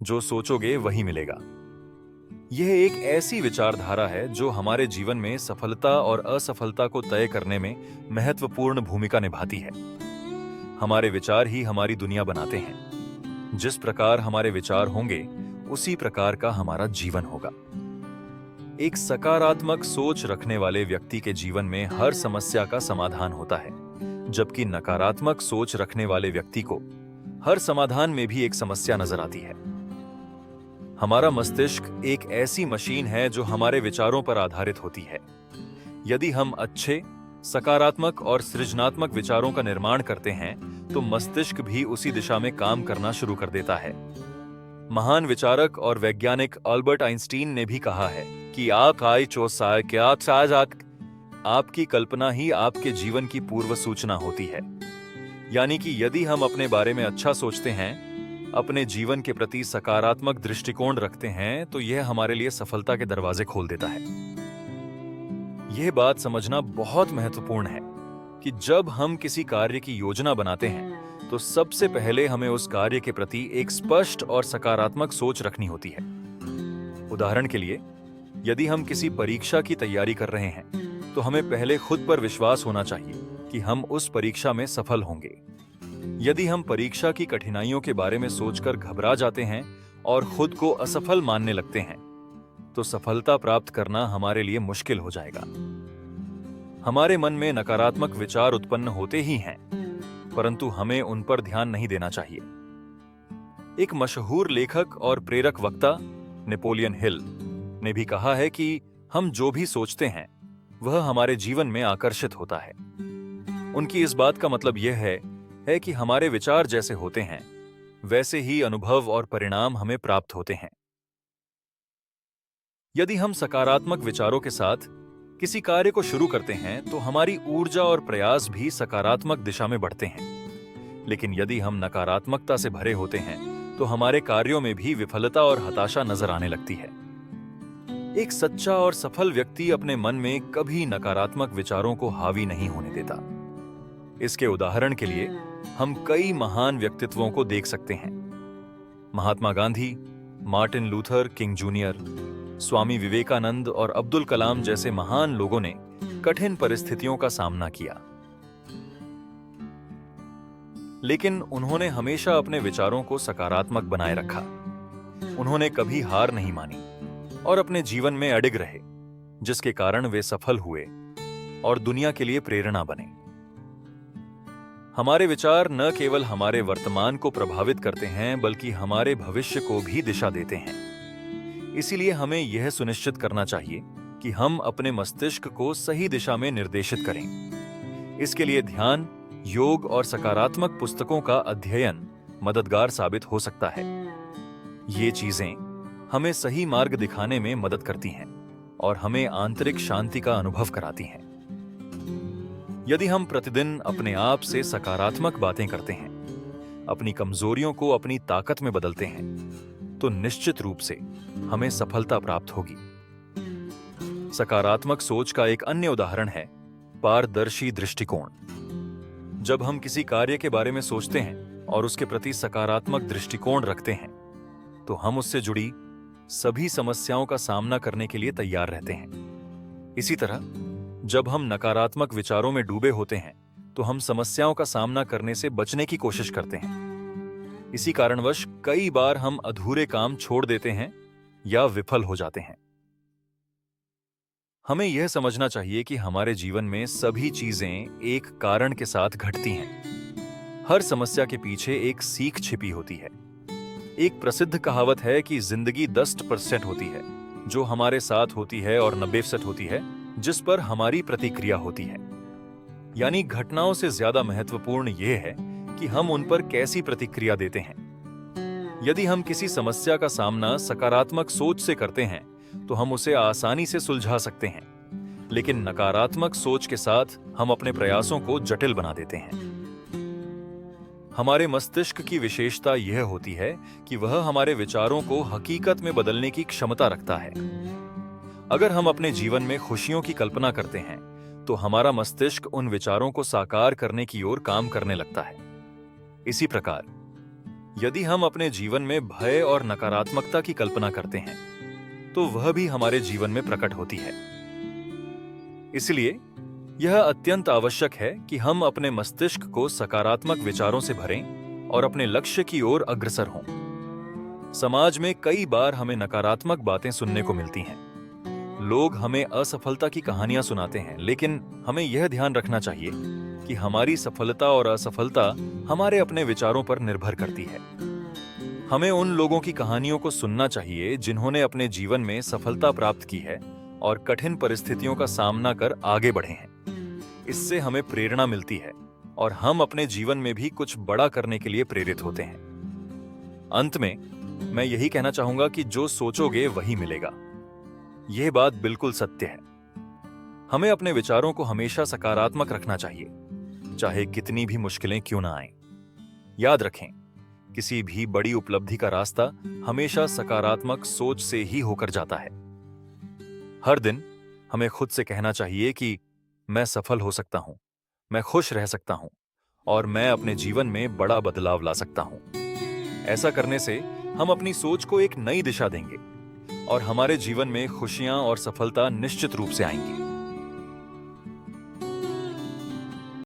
जो सोचोगे वही मिलेगा। यह एक ऐसी विचारधारा है जो हमारे जीवन में सफलता और असफलता को तय करने में महत्वपूर्ण भूमिका निभाती है। हमारे विचार ही हमारी दुनिया बनाते हैं। जिस प्रकार हमारे विचार होंगे, उसी प्रकार का हमारा जीवन होगा। एक सकारात्मक सोच रखने वाले व्यक्ति के जीवन में हर समस्या का समाधान होता है, जबकि नकारात्मक सोच रखने वाले व्यक्ति को हर समाधान में भी एक समस्या नजर आती है। हमारा मस्तिष्क एक ऐसी मशीन है जो हमारे विचारों पर आधारित होती है। यदि हम अच्छे, सकारात्मक और सृजनात्मक विचारों का निर्माण करते हैं, तो मस्तिष्क भी उसी दिशा में काम करना शुरू कर देता है। महान विचारक और वैज्ञानिक अल्बर्ट आइंस्टीन ने भी कहा है कि आपकी कल्पना ही आपके जीवन की पूर्व सूचना होती है। यानी कि यदि हम अपने बारे में अच्छा सोचते हैं, अपने जीवन के प्रति सकारात्मक दृष्टिकोण रखते हैं, तो यह हमारे लिए सफलता के दरवाजे खोल देता है। यह बात समझना बहुत महत्वपूर्ण है कि जब हम किसी कार्य की योजना बनाते हैं, तो सबसे पहले हमें उस कार्य के प्रति एक स्पष्ट और सकारात्मक सोच रखनी होती है। उदाहरण के लिए, यदि हम किसी परीक्षा की तैयारी कर रहे हैं, तो हमें पहले खुद पर विश्वास होना चाहिए कि हम उस परीक्षा में सफल होंगे। यदि हम परीक्षा की कठिनाइयों के बारे में सोचकर घबरा जाते हैं और खुद को असफल मानने लगते हैं, तो सफलता प्राप्त करना हमारे लिए मुश्किल हो जाएगा। हमारे मन में नकारात्मक विचार उत्पन्न होते ही हैं, परंतु हमें उन पर ध्यान नहीं देना चाहिए। एक मशहूर लेखक और प्रेरक वक्ता नेपोलियन हिल ने भी कहा है कि हम जो भी सोचते हैं, वह हमारे जीवन में आकर्षित होता है। उनकी इस बात का मतलब यह है कि हमारे विचार जैसे होते हैं, वैसे ही अनुभव और परिणाम हमें प्राप्त होते हैं। यदि हम सकारात्मक विचारों के साथ किसी कार्य को शुरू करते हैं, तो हमारी ऊर्जा और प्रयास भी सकारात्मक दिशा में बढ़ते हैं। लेकिन यदि हम नकारात्मकता से भरे होते हैं, तो हमारे कार्यों में भी विफलता और हताशा नजर आने लगती है। एक सच्चा और सफल व्यक्ति अपने मन में कभी नकारात्मक विचारों को हावी नहीं होने देता। इसके उदाहरण के लिए हम कई महान व्यक्तित्वों को देख सकते हैं। Mahatma Gandhi, Martin Luther King junior, Swami Vivekananda और अब्दुल कलाम जैसे महान लोगों ने कठिन परिस्थितियों का सामना किया, लेकिन उन्होंने हमेशा अपने विचारों को सकारात्मक बनाए रखा। उन्होंने कभी हार नहीं मानी और अपने जीवन में अडिग रहे, जिसके कारण वे सफल हुए और दुनिया के लिए प्रेरणा बने। हमारे विचार न केवल हमारे वर्तमान को प्रभावित करते हैं, बल्कि हमारे भविष्य को भी दिशा देते हैं। इसीलिए हमें यह सुनिश्चित करना चाहिए कि हम अपने मस्तिष्क को सही दिशा में निर्देशित करें। इसके लिए ध्यान, योग और सकारात्मक पुस्तकों का अध्ययन मददगार साबित हो सकता है। ये चीजें हमें सही मार्ग दिखाने में मदद करती हैं और हमें आंतरिक शांति का अनुभव कराती हैं। यदि हम प्रतिदिन अपने आप से सकारात्मक बातें करते हैं, अपनी कमजोरियों को अपनी ताकत में बदलते हैं, तो निश्चित रूप से हमें सफलता प्राप्त होगी। सकारात्मक सोच का एक अन्य उदाहरण है पारदर्शी दृष्टिकोण। जब हम किसी कार्य के बारे में सोचते हैं और उसके प्रति सकारात्मक दृष्टिकोण रखते हैं, तो हम उससे जुड़ी सभी समस्याओं का सामना करने के लिए तैयार रहते हैं। इसी तरह जब हम नकारात्मक विचारों में डूबे होते हैं, तो हम समस्याओं का सामना करने से बचने की कोशिश करते हैं। इसी कारणवश कई बार हम अधूरे काम छोड़ देते हैं या विफल हो जाते हैं। हमें यह समझना चाहिए कि हमारे जीवन में सभी चीजें एक कारण के साथ घटती हैं। हर समस्या के पीछे एक सीख छिपी होती है। एक प्रसिद्ध कहावत है कि जिंदगी 10% होती है जो हमारे साथ होती है और 90% होती है जिस पर हमारी प्रतिक्रिया होती है। यानी घटनाओं से ज्यादा महत्वपूर्ण यह है कि हम उन पर कैसी प्रतिक्रिया देते हैं। यदि हम किसी समस्या का सामना सकारात्मक सोच से करते हैं, तो हम उसे आसानी से सुलझा सकते हैं, लेकिन नकारात्मक सोच के साथ हम अपने प्रयासों को जटिल बना देते हैं। हमारे मस्तिष्क की विशेषता यह होती है कि वह हमारे विचारों को हकीकत में बदलने की क्षमता रखता है। अगर हम अपने जीवन में खुशियों की कल्पना करते हैं, तो हमारा मस्तिष्क उन विचारों को साकार करने की ओर काम करने लगता है। इसी प्रकार यदि हम अपने जीवन में भय और नकारात्मकता की कल्पना करते हैं, तो वह भी हमारे जीवन में प्रकट होती है। इसलिए यह अत्यंत आवश्यक है कि हम अपने मस्तिष्क को सकारात्मक विचारों से भरें और अपने लक्ष्य की ओर अग्रसर हों। समाज में कई बार हमें नकारात्मक बातें सुनने को मिलती हैं। लोग हमें असफलता की कहानियां सुनाते हैं, लेकिन हमें यह ध्यान रखना चाहिए कि हमारी सफलता और असफलता हमारे अपने विचारों पर निर्भर करती है। हमें उन लोगों की कहानियों को सुनना चाहिए जिन्होंने अपने जीवन में सफलता प्राप्त की है और कठिन परिस्थितियों का सामना कर आगे बढ़े हैं। इससे हमें प्रेरणा मिलती है और हम अपने जीवन में भी कुछ बड़ा करने के लिए प्रेरित होते हैं। अंत में मैं यही कहना चाहूंगा कि जो सोचोगे वही मिलेगा। यह बात बिल्कुल सत्य है। हमें अपने विचारों को हमेशा सकारात्मक रखना चाहिए, चाहे कितनी भी मुश्किलें क्यों ना आएं। याद रखें, किसी भी बड़ी उपलब्धि का रास्ता हमेशा सकारात्मक सोच से ही होकर जाता है। हर दिन हमें खुद से कहना चाहिए कि मैं सफल हो सकता हूं, मैं खुश रह सकता हूं और मैं अपने जीवन में बड़ा बदलाव ला सकता हूं। ऐसा करने से हम अपनी सोच को एक नई दिशा देंगे और हमारे जीवन में खुशियां और सफलता निश्चित रूप से आएंगी।